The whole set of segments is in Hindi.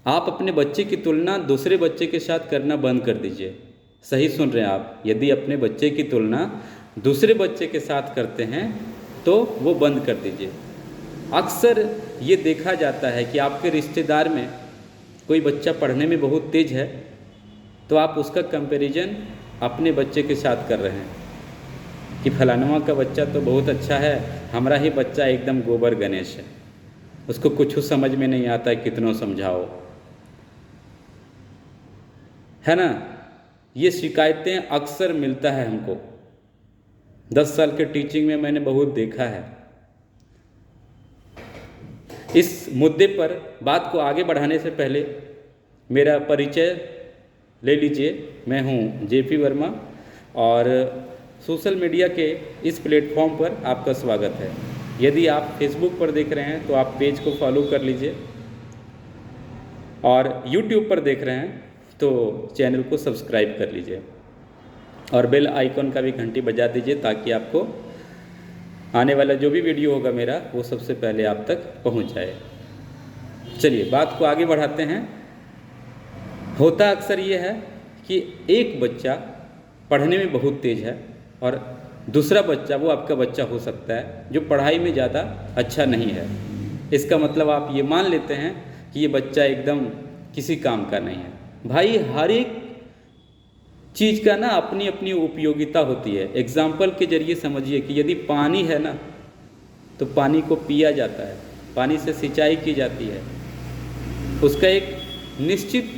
आप अपने बच्चे की तुलना दूसरे बच्चे के साथ करना बंद कर दीजिए। सही सुन रहे हैं आप, यदि अपने बच्चे की तुलना दूसरे बच्चे के साथ करते हैं तो वो बंद कर दीजिए। अक्सर ये देखा जाता है कि आपके रिश्तेदार में कोई बच्चा पढ़ने में बहुत तेज है तो आप उसका कंपैरिजन अपने बच्चे के साथ कर रहे हैं कि फलानवा का बच्चा तो बहुत अच्छा है, हमारा ही बच्चा एकदम गोबर गणेश है, उसको कुछ समझ में नहीं आता है, कितनों समझाओ, है ना। ये शिकायतें अक्सर मिलता है हमको। 10 साल के टीचिंग में मैंने बहुत देखा है। इस मुद्दे पर बात को आगे बढ़ाने से पहले मेरा परिचय ले लीजिए। मैं हूं जेपी वर्मा और सोशल मीडिया के इस प्लेटफॉर्म पर आपका स्वागत है। यदि आप फेसबुक पर देख रहे हैं तो आप पेज को फॉलो कर लीजिए और यूट्यूब पर देख रहे हैं तो चैनल को सब्सक्राइब कर लीजिए और बेल आइकन का भी घंटी बजा दीजिए ताकि आपको आने वाला जो भी वीडियो होगा मेरा वो सबसे पहले आप तक पहुंच जाए। चलिए बात को आगे बढ़ाते हैं। होता अक्सर ये है कि एक बच्चा पढ़ने में बहुत तेज है और दूसरा बच्चा, वो आपका बच्चा हो सकता है जो पढ़ाई में ज़्यादा अच्छा नहीं है। इसका मतलब आप ये मान लेते हैं कि ये बच्चा एकदम किसी काम का नहीं है। भाई हर एक चीज़ का ना अपनी अपनी उपयोगिता होती है। एग्जाम्पल के जरिए समझिए कि यदि पानी है ना तो पानी को पिया जाता है, पानी से सिंचाई की जाती है, उसका एक निश्चित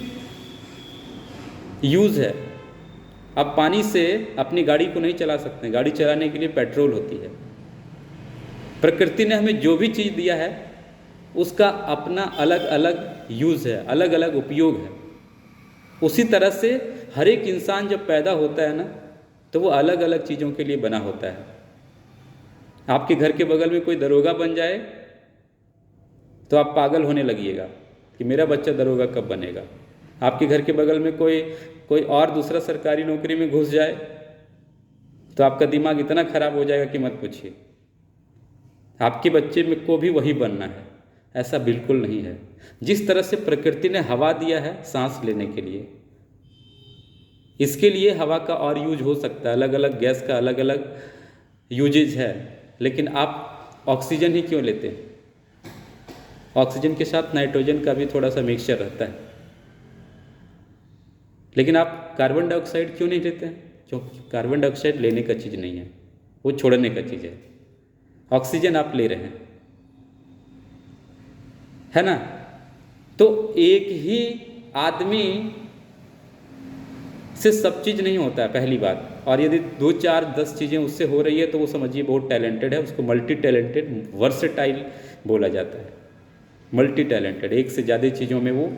यूज़ है। अब पानी से अपनी गाड़ी को नहीं चला सकते, गाड़ी चलाने के लिए पेट्रोल होती है। प्रकृति ने हमें जो भी चीज़ दिया है उसका अपना अलग अलग यूज़ है, अलग अलग उपयोग है। उसी तरह से हर एक इंसान जब पैदा होता है ना तो वो अलग अलग चीज़ों के लिए बना होता है। आपके घर के बगल में कोई दरोगा बन जाए तो आप पागल होने लगिएगा कि मेरा बच्चा दरोगा कब बनेगा। आपके घर के बगल में कोई और दूसरा सरकारी नौकरी में घुस जाए तो आपका दिमाग इतना खराब हो जाएगा कि मत पूछिए। आपके बच्चे में को भी वही बनना है, ऐसा बिल्कुल नहीं है। जिस तरह से प्रकृति ने हवा दिया है सांस लेने के लिए, इसके लिए हवा का और यूज हो सकता है, अलग अलग गैस का अलग अलग यूजेज है, लेकिन आप ऑक्सीजन ही क्यों लेते हैं? ऑक्सीजन के साथ नाइट्रोजन का भी थोड़ा सा मिक्सचर रहता है, लेकिन आप कार्बन डाइऑक्साइड क्यों नहीं लेते हैं? क्योंकि कार्बन डाइऑक्साइड लेने का चीज़ नहीं है, वो छोड़ने का चीज़ है। ऑक्सीजन आप ले रहे हैं, है ना। तो एक ही आदमी से सब चीज़ नहीं होता है, पहली बात। और यदि 2 4 10 चीज़ें उससे हो रही है तो वो समझिए बहुत टैलेंटेड है, उसको मल्टी टैलेंटेड वर्सेटाइल बोला जाता है। मल्टी टैलेंटेड, एक से ज़्यादा चीज़ों में वो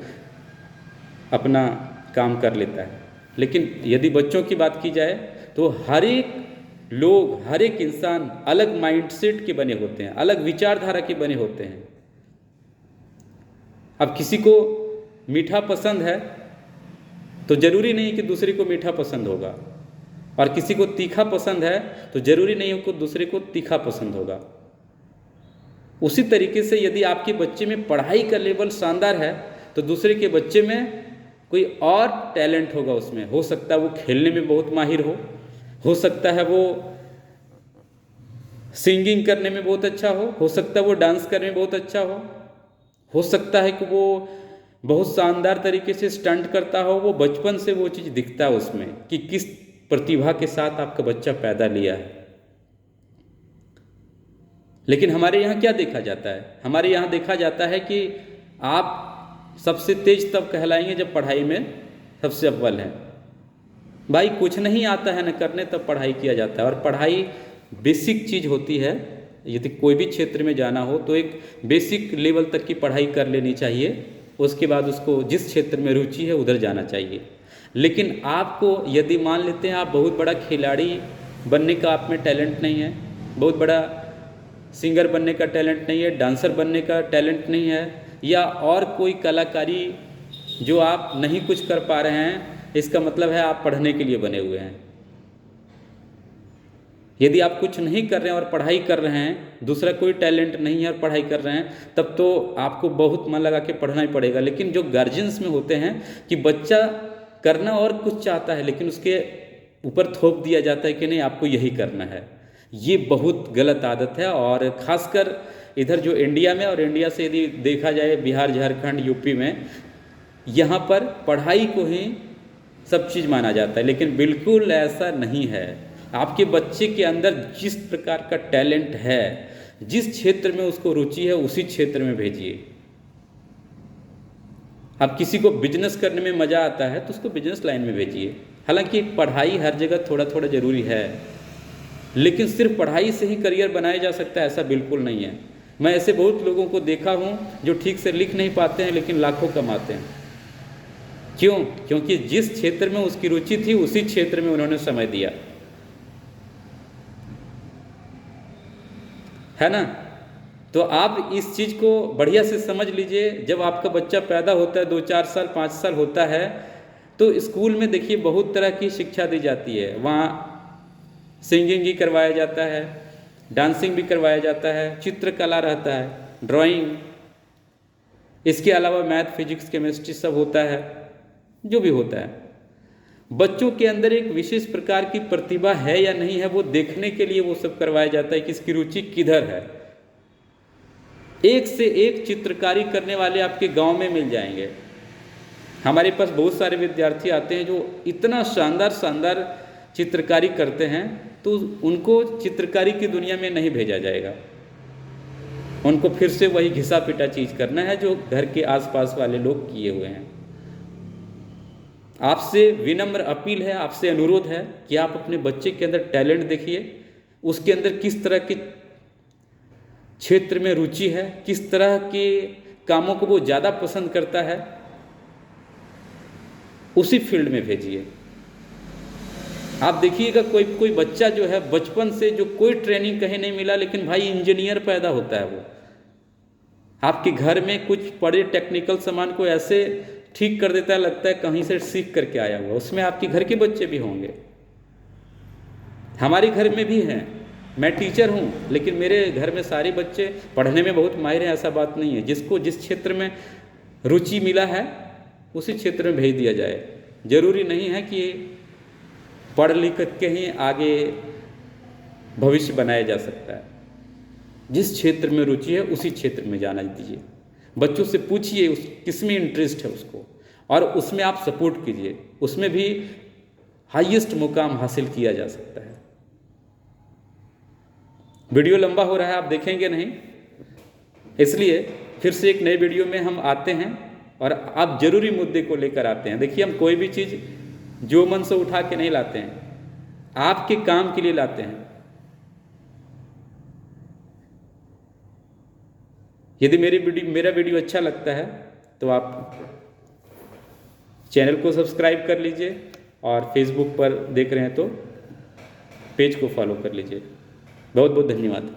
अपना काम कर लेता है। लेकिन यदि बच्चों की बात की जाए तो हर एक लोग, हर एक इंसान अलग माइंडसेट के बने होते हैं, अलग विचारधारा के बने होते हैं। अब किसी को मीठा पसंद है तो जरूरी नहीं कि दूसरे को मीठा पसंद होगा, और किसी को तीखा पसंद है तो जरूरी नहीं कि दूसरे को तीखा पसंद होगा। उसी तरीके से यदि आपके बच्चे में पढ़ाई का लेवल शानदार है तो दूसरे के बच्चे में कोई और टैलेंट होगा। उसमें हो सकता है वो खेलने में बहुत माहिर हो सकता है वो सिंगिंग करने में बहुत अच्छा हो सकता है वो डांस करने में बहुत अच्छा हो सकता है कि वो बहुत शानदार तरीके से स्टंट करता हो। वो बचपन से वो चीज़ दिखता है उसमें कि किस प्रतिभा के साथ आपका बच्चा पैदा लिया है। लेकिन हमारे यहाँ क्या देखा जाता है? हमारे यहाँ देखा जाता है कि आप सबसे तेज तब कहलाएंगे जब पढ़ाई में सबसे अव्वल हैं। भाई कुछ नहीं आता है न करने, तब पढ़ाई किया जाता है। और पढ़ाई बेसिक चीज़ होती है। यदि कोई भी क्षेत्र में जाना हो तो एक बेसिक लेवल तक की पढ़ाई कर लेनी चाहिए, उसके बाद उसको जिस क्षेत्र में रुचि है उधर जाना चाहिए। लेकिन आपको यदि मान लेते हैं आप बहुत बड़ा खिलाड़ी बनने का आप में टैलेंट नहीं है, बहुत बड़ा सिंगर बनने का टैलेंट नहीं है, डांसर बनने का टैलेंट नहीं है, या और कोई कलाकारी जो आप नहीं कुछ कर पा रहे हैं, इसका मतलब है आप पढ़ने के लिए बने हुए हैं। यदि आप कुछ नहीं कर रहे हैं और पढ़ाई कर रहे हैं, दूसरा कोई टैलेंट नहीं है और पढ़ाई कर रहे हैं, तब तो आपको बहुत मन लगा के पढ़ना ही पड़ेगा। लेकिन जो गार्जियंस में होते हैं कि बच्चा करना और कुछ चाहता है लेकिन उसके ऊपर थोप दिया जाता है कि नहीं आपको यही करना है, ये बहुत गलत आदत है। और ख़ासकर इधर जो इंडिया में, और इंडिया से यदि देखा जाए बिहार, झारखंड, यूपी में, यहाँ पर पढ़ाई को ही सब चीज़ माना जाता है, लेकिन बिल्कुल ऐसा नहीं है। आपके बच्चे के अंदर जिस प्रकार का टैलेंट है, जिस क्षेत्र में उसको रुचि है, उसी क्षेत्र में भेजिए। अब किसी को बिजनेस करने में मज़ा आता है तो उसको बिजनेस लाइन में भेजिए। हालांकि पढ़ाई हर जगह थोड़ा थोड़ा ज़रूरी है, लेकिन सिर्फ पढ़ाई से ही करियर बनाया जा सकता है ऐसा बिल्कुल नहीं है। मैं ऐसे बहुत लोगों को देखा हूँ जो ठीक से लिख नहीं पाते हैं लेकिन लाखों कमाते हैं। क्यों? क्योंकि जिस क्षेत्र में उसकी रुचि थी उसी क्षेत्र में उन्होंने समय दिया, है ना। तो आप इस चीज़ को बढ़िया से समझ लीजिए। जब आपका बच्चा पैदा होता है, 2-4 साल 5 साल होता है, तो स्कूल में देखिए बहुत तरह की शिक्षा दी जाती है। वहाँ सिंगिंग भी करवाया जाता है, डांसिंग भी करवाया जाता है, चित्रकला रहता है, ड्राइंग, इसके अलावा मैथ, फिजिक्स, केमिस्ट्री सब होता है, जो भी होता है। बच्चों के अंदर एक विशेष प्रकार की प्रतिभा है या नहीं है, वो देखने के लिए वो सब करवाया जाता है कि इसकी रुचि किधर है। एक से एक चित्रकारी करने वाले आपके गांव में मिल जाएंगे। हमारे पास बहुत सारे विद्यार्थी आते हैं जो इतना शानदार शानदार चित्रकारी करते हैं, तो उनको चित्रकारी की दुनिया में नहीं भेजा जाएगा। उनको फिर से वही घिसा पिटा चीज़ करना है जो घर के आसपास वाले लोग किए हुए हैं। आपसे विनम्र अपील है, आपसे अनुरोध है कि आप अपने बच्चे के अंदर टैलेंट देखिए, उसके अंदर किस तरह के क्षेत्र में रुचि है, किस तरह के कामों को वो ज़्यादा पसंद करता है, उसी फील्ड में भेजिए। आप देखिएगा कोई कोई बच्चा जो है बचपन से जो कोई ट्रेनिंग कहीं नहीं मिला, लेकिन भाई इंजीनियर पैदा होता है। वो आपके घर में कुछ पड़े टेक्निकल सामान को ऐसे ठीक कर देता है, लगता है कहीं से सीख करके आया हुआ। उसमें आपके घर के बच्चे भी होंगे, हमारे घर में भी हैं। मैं टीचर हूँ, लेकिन मेरे घर में सारे बच्चे पढ़ने में बहुत माहिर हैं, ऐसा बात नहीं है। जिसको जिस क्षेत्र में रुचि मिला है उसी क्षेत्र में भेज दिया जाए। जरूरी नहीं है कि पढ़ लिख के ही आगे भविष्य बनाया जा सकता है। जिस क्षेत्र में रुचि है उसी क्षेत्र में जाना दीजिए। बच्चों से पूछिए उस किस में इंटरेस्ट है उसको, और उसमें आप सपोर्ट कीजिए। उसमें भी हाईएस्ट मुकाम हासिल किया जा सकता है। वीडियो लंबा हो रहा है, आप देखेंगे नहीं, इसलिए फिर से एक नए वीडियो में हम आते हैं और आप जरूरी मुद्दे को लेकर आते हैं। देखिए, हम कोई भी चीज़ जो मन से उठा के नहीं लाते हैं, आपके काम के लिए लाते हैं। यदि मेरा वीडियो अच्छा लगता है तो आप चैनल को सब्सक्राइब कर लीजिए, और फेसबुक पर देख रहे हैं तो पेज को फॉलो कर लीजिए। बहुत बहुत धन्यवाद।